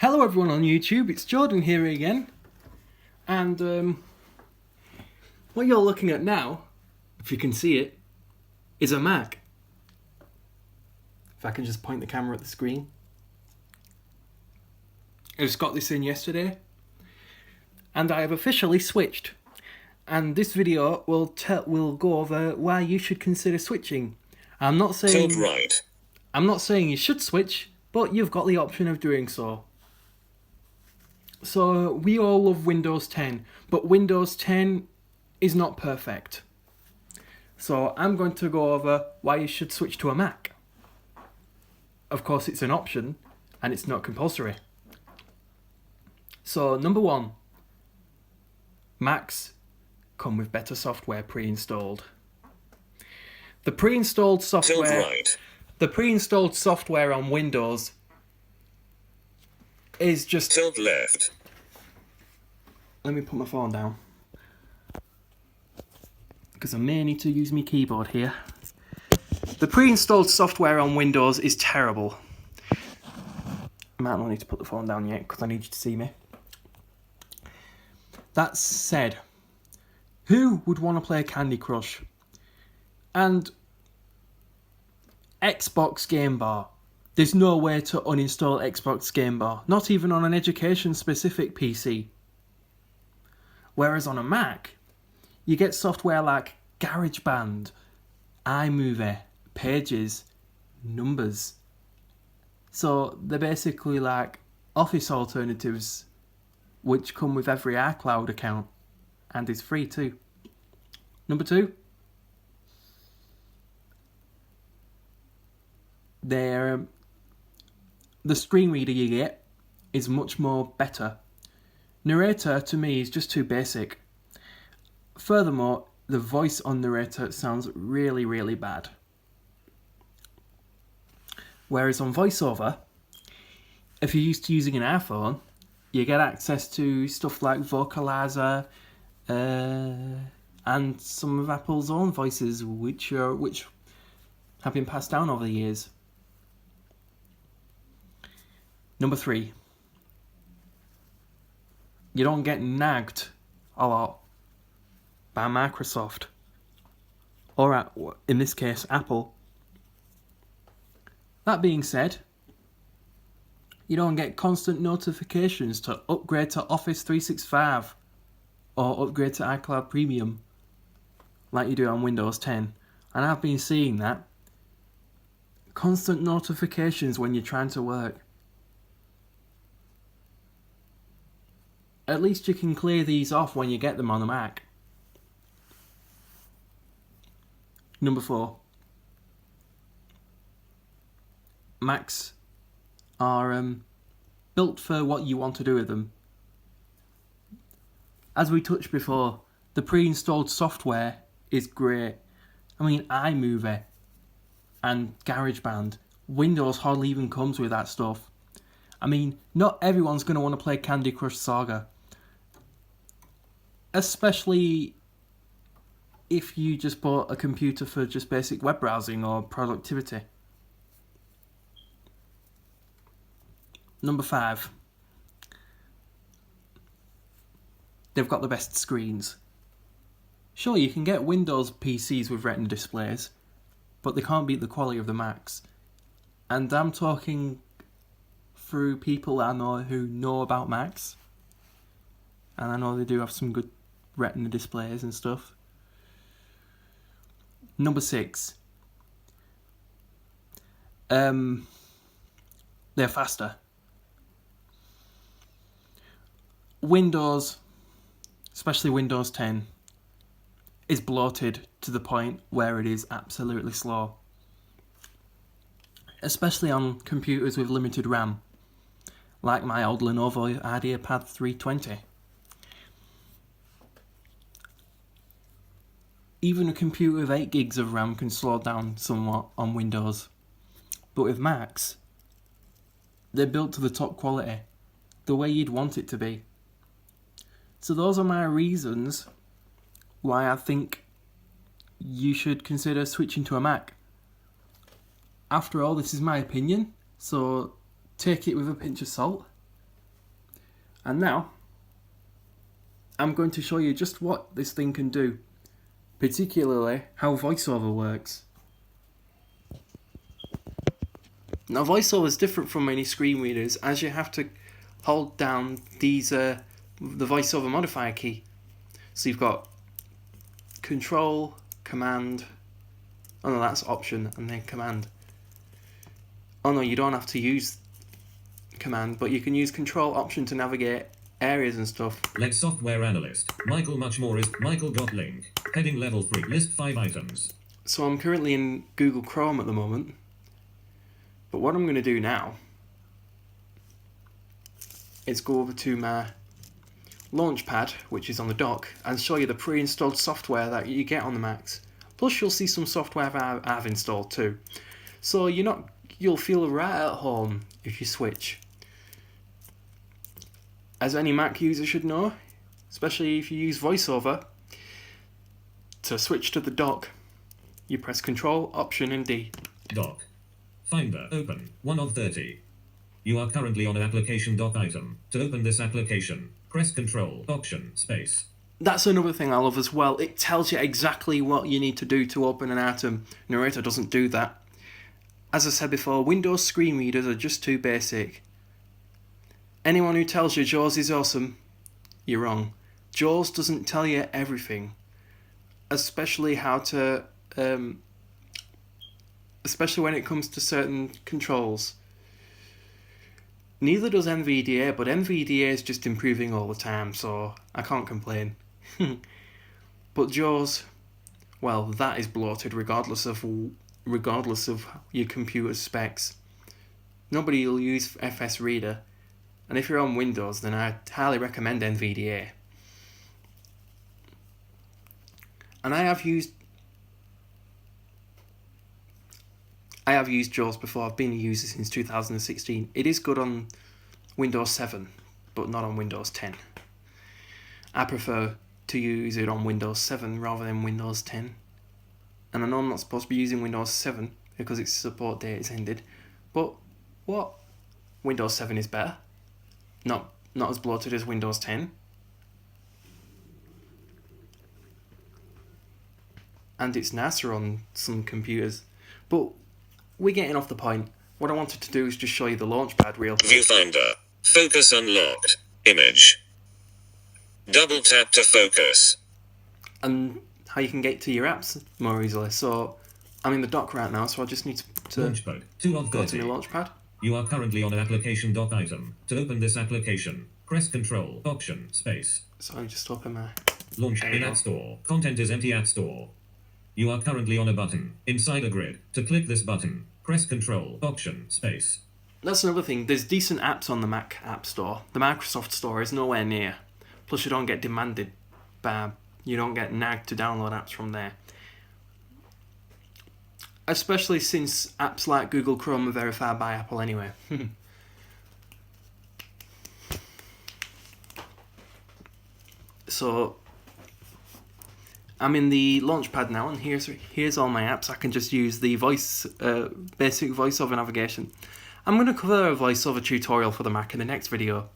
Hello everyone on YouTube, it's Jordan here again, and what you're looking at now, if you can see it, is a Mac. If I can just point the camera at the screen. I just got this in yesterday, and I have officially switched. And this video will go over why you should consider switching. I'm not saying you should switch, but you've got the option of doing so. So we all love Windows 10, but Windows 10 is not perfect. So I'm going to go over why you should switch to a Mac. Of course, it's an option and it's not compulsory. So number one, Macs come with better software pre-installed. The pre-installed software on Windows is just... Tilt left. Let me put my phone down, because I may need to use my keyboard here. The pre-installed software on Windows is terrible. I might not need to put the phone down yet, because I need you to see me. That said, who would want to play Candy Crush? And Xbox Game Bar. There's no way to uninstall Xbox Game Bar, not even on an education-specific PC. Whereas on a Mac, you get software like GarageBand, iMovie, Pages, Numbers. So they're basically like Office alternatives, which come with every iCloud account, and is free too. Number two, the screen reader you get is much more better. Narrator to me is just too basic. Furthermore, the voice on Narrator sounds really, really bad. Whereas on Voiceover, if you're used to using an iPhone, you get access to stuff like Vocalizer and some of Apple's own voices, which have been passed down over the years. Number three, you don't get nagged a lot by Microsoft, or in this case, Apple. That being said, you don't get constant notifications to upgrade to Office 365 or upgrade to iCloud Premium like you do on Windows 10. And I've been seeing that. Constant notifications when you're trying to work. At least you can clear these off when you get them on the Mac. Number four, Macs are built for what you want to do with them. As we touched before, the pre-installed software is great. I mean, iMovie and GarageBand. Windows hardly even comes with that stuff. I mean, not everyone's going to want to play Candy Crush Saga. Especially if you just bought a computer for just basic web browsing or productivity. Number five, they've got the best screens. Sure, you can get Windows PCs with Retina displays, but they can't beat the quality of the Macs. And I'm talking through people I know who know about Macs, and I know they do have some good Retina displays and stuff. Number six, they're faster. Windows, especially Windows 10, is bloated to the point where it is absolutely slow. Especially on computers with limited RAM, like my old Lenovo IdeaPad 320. Even a computer with 8 gigs of RAM can slow down somewhat on Windows. But with Macs, they're built to the top quality, the way you'd want it to be. So those are my reasons why I think you should consider switching to a Mac. After all, this is my opinion, so take it with a pinch of salt. And now, I'm going to show you just what this thing can do, particularly how Voiceover works. Now, Voiceover is different from many screen readers, as you have to hold down the Voiceover modifier key. So you've got Control, Command, oh no, that's Option, and then Command. Oh no, you don't have to use Command, but you can use Control, Option to navigate areas and stuff. Lex software analyst. Michael much more is Michael.link. Heading level 3. List 5 items. So I'm currently in Google Chrome at the moment. But what I'm going to do now is go over to my Launchpad, which is on the dock, and show you the pre-installed software that you get on the Macs. Plus you'll see some software I've installed too. So you'll feel right at home if you switch. As any Mac user should know, especially if you use VoiceOver, to switch to the dock, you press Control, Option and D. Dock. Finder. Open. 1 of 30. You are currently on an application dock item. To open this application, press Control, Option, Space. That's another thing I love as well. It tells you exactly what you need to do to open an item. Narrator doesn't do that. As I said before, Windows screen readers are just too basic. Anyone who tells you JAWS is awesome, you're wrong. JAWS doesn't tell you everything. Especially how to... especially when it comes to certain controls. Neither does NVDA, but NVDA is just improving all the time, so I can't complain. But JAWS, well, that is bloated regardless of your computer's specs. Nobody will use FS Reader, and if you're on Windows, then I highly recommend NVDA. And I have used JAWS before. I've been a user since 2016. It is good on Windows 7, but not on Windows 10. I prefer to use it on Windows 7 rather than Windows 10. And I know I'm not supposed to be using Windows 7 because its support date is ended. But what? Windows 7 is better. Not as bloated as Windows 10. And it's nicer on some computers. But we're getting off the point. What I wanted to do is just show you the Launchpad real quick. Viewfinder. Focus unlocked. Image. Double tap to focus. And how you can get to your apps more easily. So I'm in the dock right now, so I just need to Launchpad. 2 of 30. go to my Launchpad. You are currently on an application dock item. To open this application, press Control, Option, Space. So I just open my... Launch in App Store. Content is empty App Store. You are currently on a button inside a grid. To click this button, press Control, Option, Space. That's another thing. There's decent apps on the Mac App Store. The Microsoft Store is nowhere near. Plus you don't get you don't get nagged to download apps from there. Especially since apps like Google Chrome are verified by Apple anyway. So I'm in the Launchpad now, and here's all my apps. I can just use the basic VoiceOver navigation. I'm going to cover a VoiceOver tutorial for the Mac in the next video.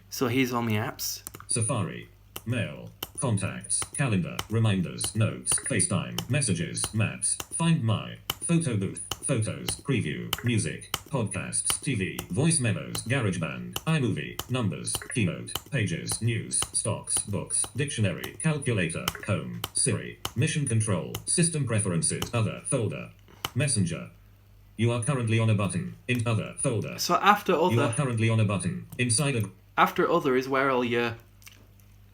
So here's all my apps. Safari, Mail, Contacts, Calendar, Reminders, Notes, FaceTime, Messages, Maps, Find My, Photo Booth, Photos, Preview, Music, Podcasts, TV, Voice Memos, GarageBand, iMovie, Numbers, Keynote, Pages, News, Stocks, Books, Dictionary, Calculator, Home, Siri, Mission Control, System Preferences, Other, Folder, Messenger. You are currently on a button in Other, Folder. So after Other... You are currently on a button inside a... After Other is where all your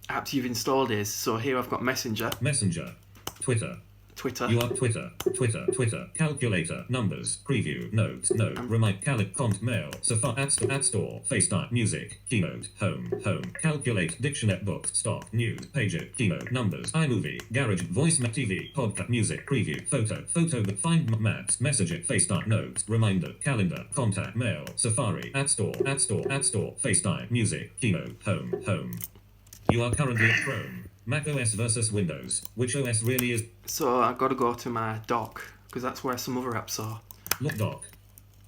apps you've installed is. So here I've got Messenger. Messenger. Twitter. Twitter. You are Twitter, Calculator, Numbers, Preview, Notes, Remind, Mail, Safari, App Store, FaceTime, Music, Keynote, Home, Calculate, Dictionary, Books, Stock, News, Pages, Keynote, Numbers, iMovie, Garage, Voice, TV, Podcast, Music, Preview, Photo, Find Maps, Message, FaceTime, Notes, Reminder, Calendar, Contact, Mail, Safari, App Store, FaceTime, Music, Keynote, Home. You are currently at Chrome. Mac OS versus Windows. Which OS really is? So I've got to go to my dock, because that's where some other apps are. Dock.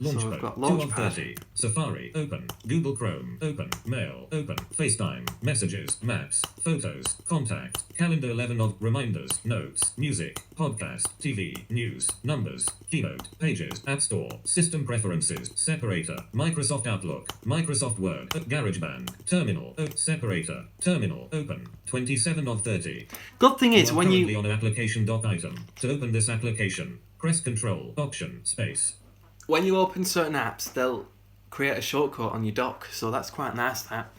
Launch we've got code 2 of Launchpad. 30. Safari open. Google Chrome open. Mail open. FaceTime. Messages. Maps. Photos. Contact. Calendar 11 of reminders. Notes. Music. Podcast. TV. News. Numbers. Keynote. Pages. App Store. System preferences. Separator. Microsoft Outlook. Microsoft Word. GarageBand. Terminal. Separator. Terminal open. 27 of 30. Good thing is, You are when currently you... on an application dock item. To open this application, press Control, Option, Space. When you open certain apps, they'll create a shortcut on your dock, so that's quite nice, that.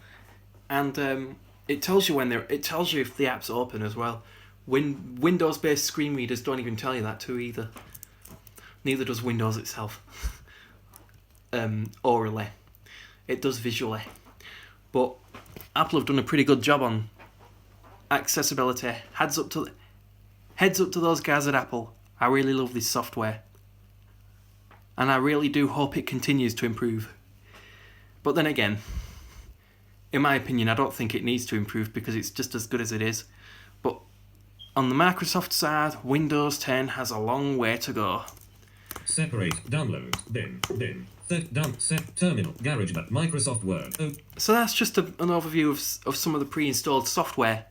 And it tells you it tells you if the app's open as well. Windows-based screen readers don't even tell you that too either. Neither does Windows itself. Orally. It does visually. But Apple have done a pretty good job on accessibility. Heads up to those guys at Apple. I really love this software. And I really do hope it continues to improve. But then again, in my opinion, I don't think it needs to improve because it's just as good as it is. But on the Microsoft side, Windows 10 has a long way to go. Separate, download, bin, terminal, GarageBand, Microsoft Word. So that's just an overview of some of the pre-installed software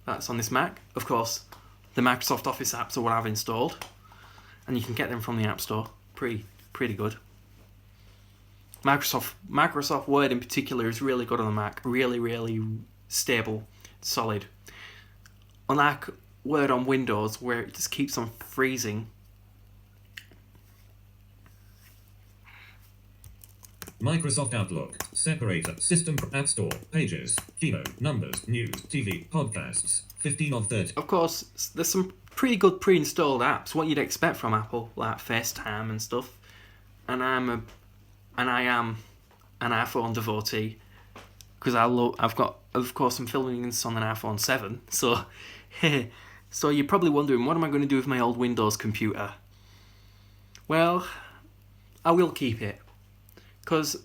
that's on this Mac. Of course, the Microsoft Office apps are what I've installed, and you can get them from the App Store. Pretty good. Microsoft Word in particular is really good on the Mac. Really stable, solid. Unlike Word on Windows, where it just keeps on freezing. Microsoft Outlook, Separator, System, App Store, Pages, Keynote, Numbers, News, TV, Podcasts, 15 of 30. Of course, there's some pretty good pre-installed apps, what you'd expect from Apple, like FaceTime and stuff. And I am an iPhone devotee, because I've got, of course, I'm filming this on an iPhone 7, so so you're probably wondering, what am I going to do with my old Windows computer? Well, I will keep it, because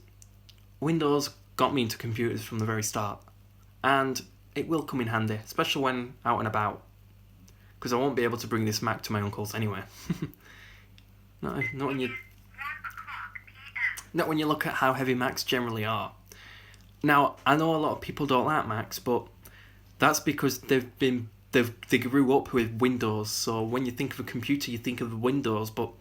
Windows got me into computers from the very start, and it will come in handy, especially when out and about, because I won't be able to bring this Mac to my uncle's anyway. Not when you look at how heavy Macs generally are. Now, I know a lot of people don't like Macs, but that's because they grew up with Windows. So when you think of a computer, you think of Windows. But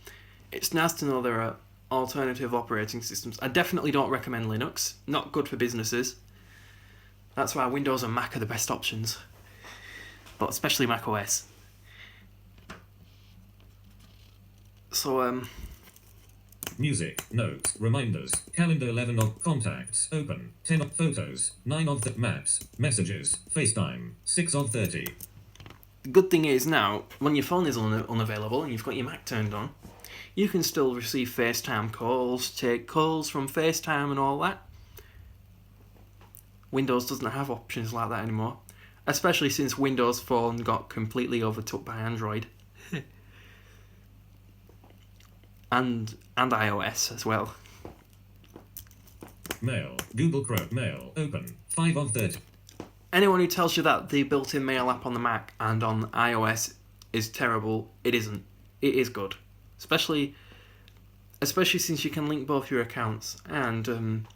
it's nice to know there are alternative operating systems. I definitely don't recommend Linux. Not good for businesses. That's why Windows and Mac are the best options. But especially Mac OS. So, Music, notes, reminders, calendar 11 of contacts, open, 10 of photos, 9 of the maps, messages, FaceTime, 6 of 30. The good thing is now, when your phone is unavailable and you've got your Mac turned on, you can still receive FaceTime calls, take calls from FaceTime and all that. Windows doesn't have options like that anymore, especially since Windows Phone got completely overtook by Android. and iOS as well. Mail, Google Chrome, Mail, open, 5 of 30. Anyone who tells you that the built-in Mail app on the Mac and on iOS is terrible, it isn't. It is good. Especially since you can link both your accounts. And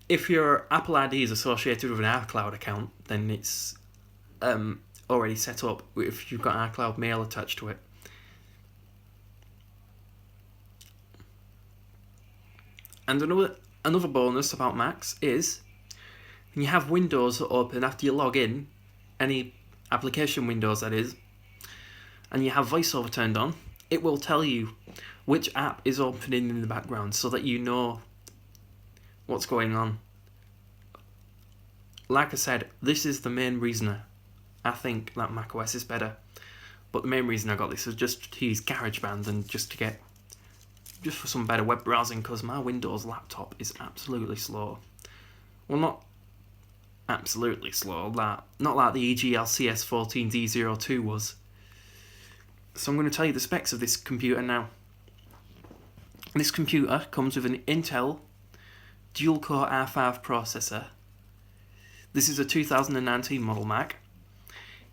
if your Apple ID is associated with an iCloud account, then it's already set up if you've got iCloud Mail attached to it. And another bonus about Macs is when you have Windows open after you log in, any application Windows that is, and you have Voiceover turned on, it will tell you which app is opening in the background so that you know what's going on. Like I said, this is the main reason I think that macOS is better. But the main reason I got this was just to use GarageBand and just for some better web browsing, because my Windows laptop is absolutely slow. Well, not absolutely slow, not like the EGL CS14D02 was. So I'm going to tell you the specs of this computer now. This computer comes with an Intel dual-core i5 processor. This is a 2019 model Mac.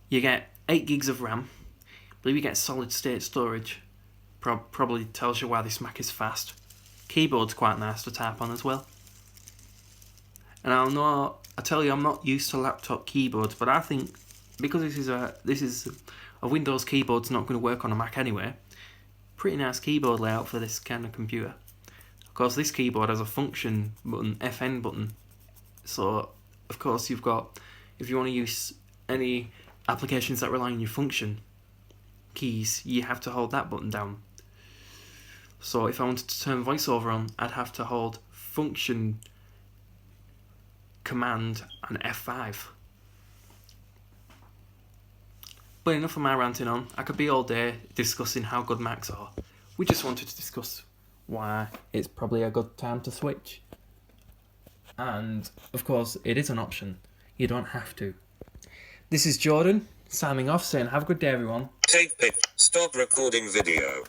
You get 8 gigs of RAM. I believe you get solid-state storage. Probably tells you why this Mac is fast. Keyboard's quite nice to type on as well. And I tell you, I'm not used to laptop keyboards, but I think because this is a Windows keyboard's not going to work on a Mac anyway. Pretty nice keyboard layout for this kind of computer. Of course, this keyboard has a function button, FN button. So, of course, you've got, if you want to use any applications that rely on your function keys, you have to hold that button down. So if I wanted to turn VoiceOver on, I'd have to hold function, command, and F5. But enough of my ranting on. I could be all day discussing how good Macs are. We just wanted to discuss why it's probably a good time to switch. And, of course, it is an option. You don't have to. This is Jordan, signing off, saying have a good day, everyone. Take pic. Stop recording video.